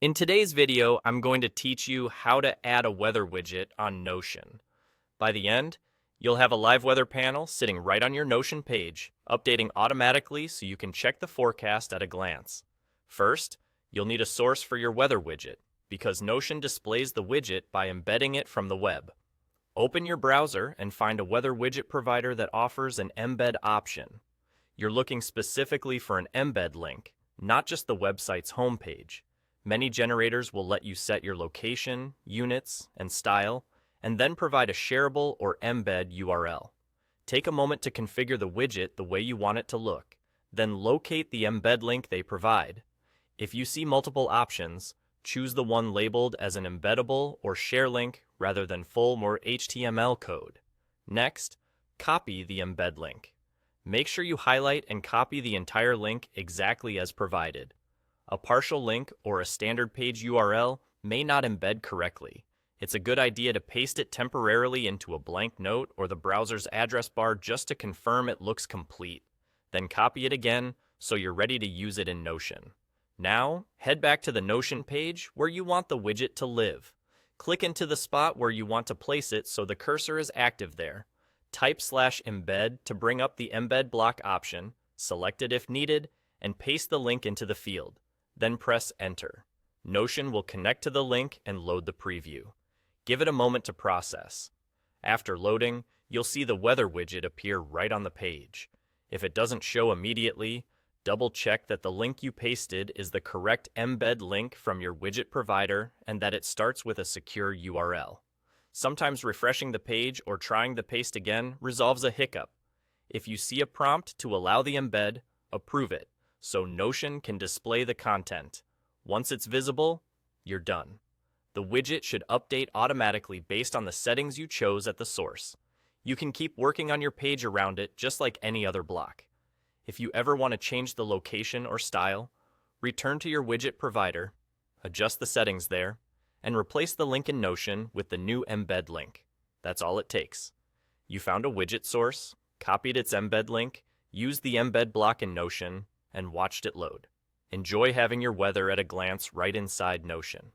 In today's video, I'm going to teach you how to add a weather widget on Notion. By the end, you'll have a live weather panel sitting right on your Notion page, updating automatically so you can check the forecast at a glance. First, you'll need a source for your weather widget, because Notion displays the widget by embedding it from the web. Open your browser and find a weather widget provider that offers an embed option. You're looking specifically for an embed link, not just the website's homepage. Many generators will let you set your location, units, and style, and then provide a shareable or embed URL. Take a moment to configure the widget the way you want it to look, then locate the embed link they provide. If you see multiple options, choose the one labeled as an embeddable or share link rather than full or HTML code. Next, copy the embed link. Make sure you highlight and copy the entire link exactly as provided. A partial link or a standard page URL may not embed correctly. It's a good idea to paste it temporarily into a blank note or the browser's address bar just to confirm it looks complete. Then copy it again so you're ready to use it in Notion. Now, head back to the Notion page where you want the widget to live. Click into the spot where you want to place it so the cursor is active there. Type /embed to bring up the embed block option, select it if needed, and paste the link into the field. Then press Enter. Notion will connect to the link and load the preview. Give it a moment to process. After loading, you'll see the weather widget appear right on the page. If it doesn't show immediately, double-check that the link you pasted is the correct embed link from your widget provider and that it starts with a secure URL. Sometimes refreshing the page or trying the paste again resolves a hiccup. If you see a prompt to allow the embed, approve it, so Notion can display the content. Once it's visible, you're done. The widget should update automatically based on the settings you chose at the source. You can keep working on your page around it just like any other block. If you ever want to change the location or style, return to your widget provider, adjust the settings there, and replace the link in Notion with the new embed link. That's all it takes. You found a widget source, copied its embed link, used the embed block in Notion, and watched it load. Enjoy having your weather at a glance right inside Notion.